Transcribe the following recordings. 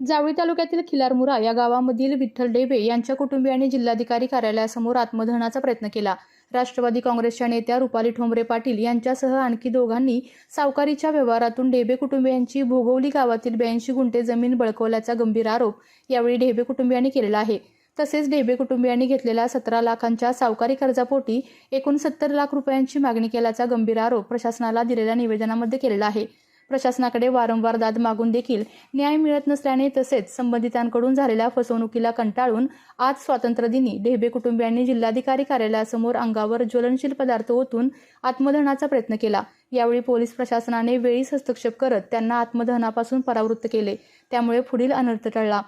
जावळी तालुक्यातील खिलारमुरा या गावामधील विठ्ठल डेबे यांच्या कुटुंबियांनी जिल्हाधिकारी कार्यालयासमोर आत्मदहनाचा प्रयत्न केला। राष्ट्रवादी काँग्रेसच्या नेत्या रुपाली ठोंबरे पाटील यांच्यासह आणखी दोघांनी सावकारीच्या व्यवहारातून डेबे कुटुंबियांची भोगवली गावातील 82 गुंठे जमीन बळकावल्याचा गंभीर आरोप यावेळी डेबे कुटुंबियांनी केलेला आहे। तसेच डेबे कुटुंबियांनी घेतलेल्या 17 लाखांच्या सावकारी कर्जापोटी एकूण 70 लाख रुपयांची मागणी केल्याचा गंभीर आरोप प्रशासनाला दिलेल्या निवेदनामध्ये केलेला आहे। प्रशासनाकडे वारंवार दाद मागून देखील न्याय मिळत नसल्याने तसेच संबंधितांकडून झालेल्या फसवणुकीला कंटाळून आज स्वातंत्र्यदिनी डेबे कुटुंबियांनी जिल्हाधिकारी कार्यालयासमोर अंगावर ज्वलनशील पदार्थ ओतून आत्मदहनाचा प्रयत्न केला। यावेळी पोलीस प्रशासनाने वेळीच हस्तक्षेप करत त्यांना आत्मदहनापासून परावृत्त केले, त्यामुळे पुढील अनर्थ टळला।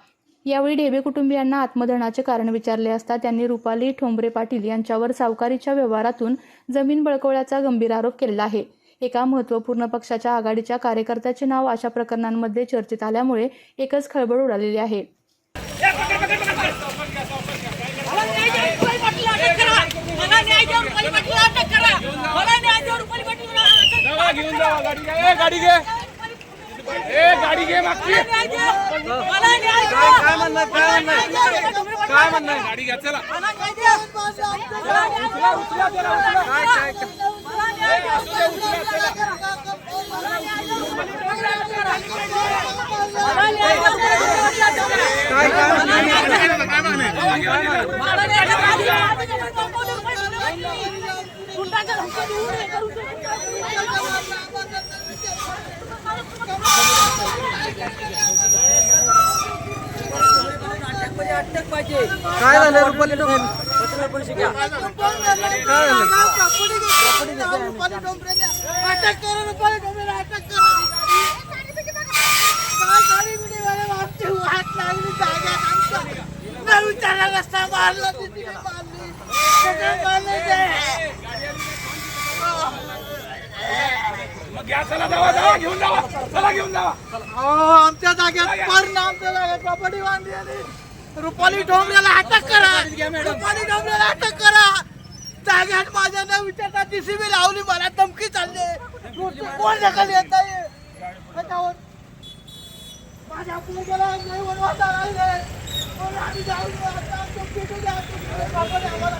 यावेळी डेबे कुटुंबियांना आत्मदहनाचे कारण विचारले असता त्यांनी रुपाली ठोंबरे पाटील यांच्यावर सावकारीच्या व्यवहारातून जमीन बळकावल्याचा गंभीर आरोप केला आहे। एका महत्त्वपूर्ण पक्षाच्या आघाडीच्या कार्यकर्त्याचे नाव अशा प्रकरणांमध्ये चर्चेत आल्यामुळे एकच खळबळ उडालेली आहे। काय झालं रुपाली ठोंबरे? आमच्या जागेत आमच्या जागेत प्रॉपर्टी बांधली आणि रुपाली ठोंबरेला अटक करा, रुपाली ठोंबरेला अटक करा। जागेत माझ्या न विचारता जीसीबी लावली, मला धमकी चालली, कोण दखल येत नाही त्याच्यावर। माझ्या पोराला नाही बनवायचा नाही, कोण आम्ही जाऊन आता धमकी देऊ द्या, प्रॉपर्टी आम्हाला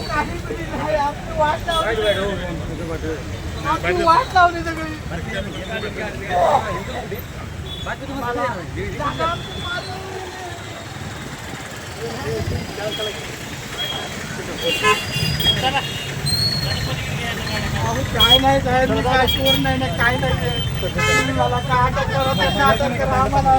काही पिढी नाही, आमची वाट लावली, आमची वाट लावली सगळी। काय नाही साहेब, मी काय चोर नाही ना, काय नाही, तुम्ही मला काय अटक करा आम्हाला।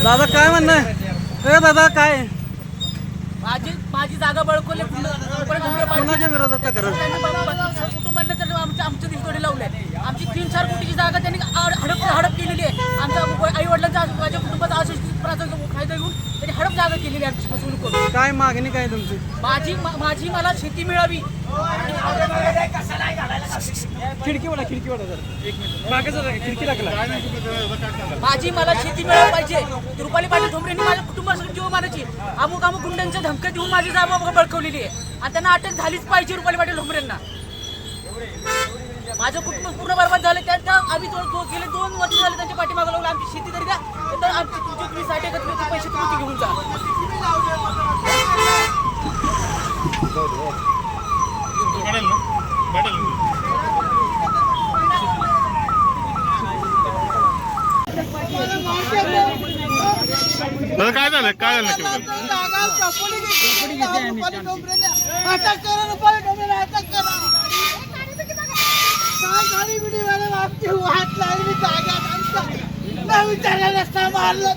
दादा काय म्हणणं आहे? दादा काय माझी जागा बळकवली, कोणाच्या विरोधात तक्रार? कुटुंबांना तर आमच्या दिलतोडी लावलंय। आमची 3-4 कोटीची जागा त्यांनी हडप केलेली आहे। आमच्या आई वडिलांचा माझ्या कुटुंबाचा अशोषितपणाचा फायदा घेऊन त्यांनी हडप जागा केलेली आहे आमची फसवणूक करून। काय मागणी काय तुमची? माझी मला शेती मिळावी। खिडकी वाला जर एक मिनिट मागे जरा खिडकी लागला। माझी मला शेती मिळाली पाहिजे। रुपाली पाटील ठोंबरेंनी माझ्या कुटुंबासाठी जीव मारायची अमुक गुंड्यांच्या धमक्या देऊन माझी जागा बळकवलेली आहे आणि त्यांना अटक झालीच पाहिजे रुपाली पाटील ठोंबरेंना। माझं कुटुंब पूर्ण बरबाद झाले, त्यांना आम्ही गेले 2 वर्ष झाले त्यांच्या पाठीमागे लागलो। आमची शेती तरी द्या, तर आमची तुम्ही साठी पैसे तुम्ही घेऊन जा। काय झालं अटक करा, रुपाली ठोंबरेला अटक करा। काय गाडी बिडी वाले आमची वाट लागली जाग्यात, आमचा न विचारल्या रस्ता मारला,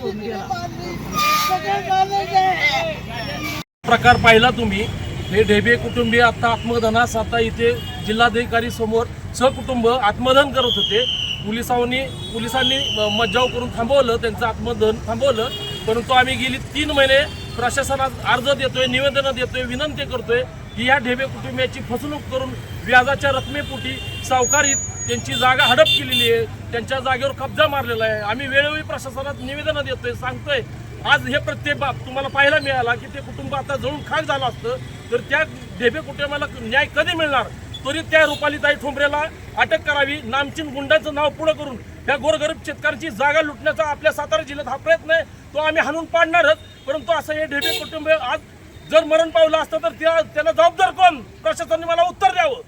प्रकार पाहिला तुम्ही। हे ढेबे कुटुंबीय आता आत्मदहनास आता इथे जिल्हाधिकारी समोर सहकुटुंब आत्मदहन करत होते। पोलिसांनी मज्जाव करून थांबवलं, त्यांचं आत्मदहन थांबवलं। परंतु आम्ही गेली 3 महिने प्रशासनात अर्ज देतोय, निवेदन देतोय, विनंती करतोय की या ढेबे कुटुंबियाची फसवणूक करून व्याजाच्या रकमेपोटी सावकारीत त्यांची जागा हडप केलेली आहे, त्यांच्या जागेवर कब्जा मारलेला आहे। आम्ही वेळोवेळी प्रशासनात निवेदन देतोय, सांगतोय आज हे प्रत्येक बाब तुम्हाला पाहायला मिळाला की ते कुटुंब आता जळून खाक झालं असतं तर त्या ढेबे कुटुंबाला न्याय कधी मिळणार. तरी त्या रुपालीताई ठोंबरेला अटक करावी. नामचीन गुंडाचं नाव पुढं करून त्या गोरगरीब शेतकऱ्यांची जागा लुटण्याचा आपल्या सातारा जिल्ह्यात हा प्रयत्न आहे, तो आम्ही हाणून पाडणारच. परंतु असं हे ढेबे कुटुंब आज जर मरण पावलं असतं तर त्याला जबाबदार कोण? प्रशासनाने मला उत्तर द्यावं.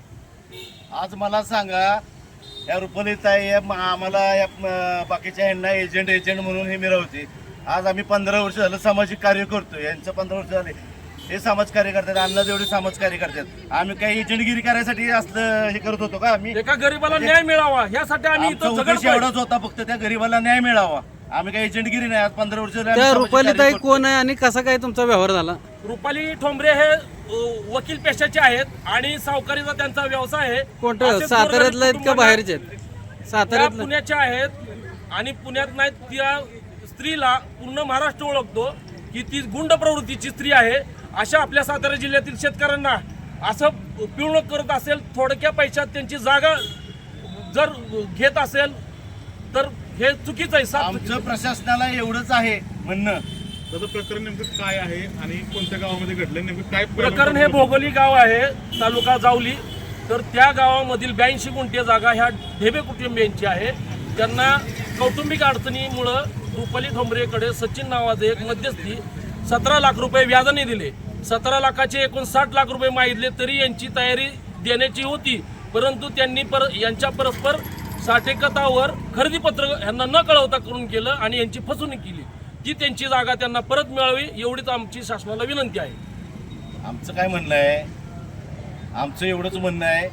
आज मला सांगा, या रुपालीताई आम्हाला या बाकीच्या यांना एजंट म्हणून हे मिरवते. आज आम्ही 15 वर्ष झालं सामाजिक कार्य करतो. यांचं 15 वर्ष झाले हे समाज कार्य करतात. अण्णा जेवढे समाज कार्य करतात. आम्ही काही एजंटगिरी करायसाठी असलं हे करत होतो का? आम्ही एका गरीबाला न्याय मिळावा यासाठी आम्ही आमचा इथं उद्देश झगडतोय. एवढाच होता, फक्त त्या गरीबाला न्याय मिळावा. आम्ही काही एजंटगिरी नाही. आज 15 वर्ष झाले आम्ही त्या सामाजिक कार्य रुपालीताई करतोय. कोण आहे आणि कसा काय तुमचा व्यवहार झाला? रुपाली ठोंबरे हे वकील पेशाचे आहेत आणि सावकारीचा त्यांचा व्यवसाय आहे. कोणतं असेच साताऱ्यातला आहेत का कुटुंबांना- बाहेरचे आहेत? त्या साताऱ्यातला. पुण्याच्या आहेत आणि पुण्यात नाही. त्या स्त्रीला पूर्ण महाराष्ट्र ओळखतो की ती गुंड प्रवृत्तीची स्त्री आहे. अशा आपल्या सातारा जिल्ह्यातील शेतकऱ्यांना असं पिळवणूक करत असेल, थोडक्या पैशात त्यांची जागा जर घेत असेल तर हे चुकीचं आहे. आमचं प्रशासनाला एवढंच आहे म्हणणं. त्याचं प्रकरण नेमकं काय आहे आणि कोणत्या गावामध्ये घडलं, नेमकं काय प्रकरण हे भोगोली गाव आहे, तालुका जावली. तर त्या गावामधील 82 गुंठे जागा ह्या ढेबे कुटुंबियांची आहे. त्यांना कौटुंबिक अडचणीमुळं रुपाली ठोंबरेकडे सचिन नावाचे एक मध्यस्थी 17 लाख रुपये व्याजाने दिले. 17 लाखाचे एकूण 60 लाख रुपये मागितले तरी यांची तयारी देण्याची होती. परंतु त्यांनी यांच्या परस्पर साठेकतावर खरेदीपत्र यांना न कळवता करून केलं आणि यांची फसवणूक केली. ती त्यांची जागा त्यांना परत मिळावी एवढीच आमची शासनाला विनंती आहे. आमचं काय म्हणणं आहे, आमचं एवढंच म्हणणं आहे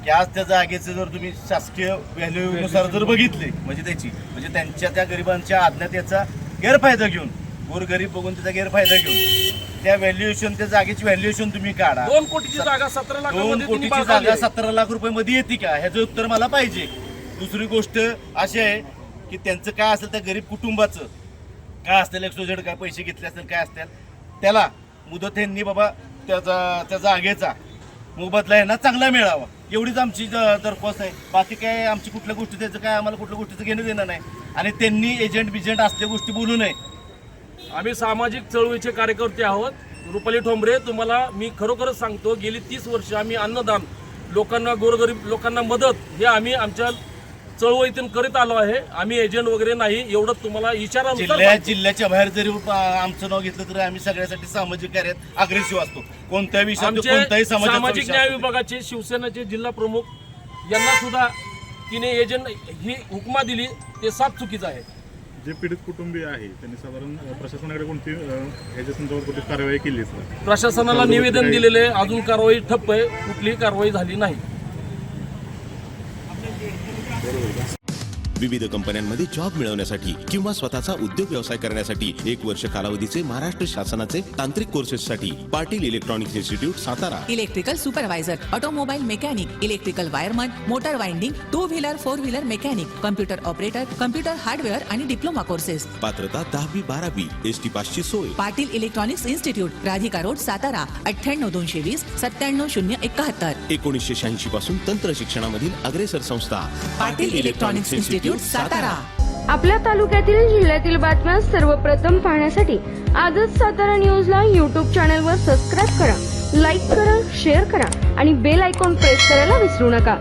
की आज त्या जागेचं जर तुम्ही शासकीय व्हॅल्यूनुसार जर बघितले म्हणजे त्यांच्या त्या गरिबांच्या आज्ञात याचा गैरफायदा घेऊन, गोरगरीब बघून त्याचा गैरफायदा घेऊन त्या व्हॅल्युएशन, त्या जागेची व्हॅल्युएशन तुम्ही काढा. 2 कोटीची जागा 17 2 लाखामध्ये कोटीची त्यांनी जागा बाळगली. 17 लाख रुपये मध्ये येते का? ह्याचं उत्तर मला पाहिजे. दुसरी गोष्ट अशी आहे की त्यांचं काय असेल, त्या गरीब कुटुंबाचं काय असतील, एक्सोजेड काय पैसे घेतले असतील, काय असतील, त्याला मुदत यांनी बाबा त्या जागेचा मोबदला यांना चांगला मिळावा एवढीच आमची दरख्वास्त आहे. बाकी काय आमची कुठल्या गोष्टी त्याचं काय आम्हाला कुठल्या गोष्टीचं घेणं देणं नाही. आणि त्यांनी एजंट असल्या गोष्टी बोलू नये. आम्ही सामाजिक चळवळीचे कार्यकर्ते आहोत. रुपाली ठोंबरे, तुम्हाला मी खरोखरच सांगतो, गेली 30 वर्ष आम्ही अन्नदान, लोकांना, गोरगरीब लोकांना मदत हे आम्ही आमच्या चळवळीतून करीत आलो आहे. आम्ही एजंट वगैरे नाही, एवढं तुम्हाला इशारा. जिल्ह्याच्या बाहेर जरी आमचं नाव घेतलं तरी आम्ही सगळ्यासाठी सामाजिक कार्यात अग्रेसिव्ह असतो. कोणत्या विषयात, कोणत्याही सामाजिक न्याय विभागाचे शिवसेनेचे जिल्हा प्रमुख यांना सुद्धा तिने एजंट ही हुकमा दिली, ते साफ चुकीचं आहे. जे पीडित कुटुंबीय आहे त्यांनी साधारण प्रशासनाकडे कोणती ह्याच्या संदर्भात कुठली कारवाई केली? प्रशासनाला निवेदन दिलेले, अजून कारवाई ठप्प आहे, कुठलीही कारवाई झाली नाही. विविध कंपन्यांमध्ये जॉब मिळवण्यासाठी किंवा स्वतःचा उद्योग व्यवसाय करण्यासाठी 1 वर्ष कालावधीचे महाराष्ट्र शासनाचे तांत्रिक कोर्सेससाठी Patil electronics institute Satara. Electrical supervisor, automobile mechanic, electrical wireman, motor winding, 2 wheeler 4 wheeler mechanic, computer operator, computer hardware आणि डिप्लोमा कोर्सेस. पात्रता 10वी 12वी, एसटी पासची सोय. Patil electronics institute, Radhika road, Satara. 98 220 97 071. 1986 पासून तंत्र शिक्षणामधील अग्रेसर संस्था पाटील इलेक्ट्रॉनिक्स इन्स्टिट्यूट सातारा. आपल्या तालुक्यातील, जिल्ह्यातील बातम्या सर्वप्रथम पाहण्यासाठी आजच सातारा न्यूजला YouTube चॅनलवर सबस्क्राईब करा, लाईक करा, शेअर करा आणि बेल आयकॉन प्रेस करायला विसरू नका.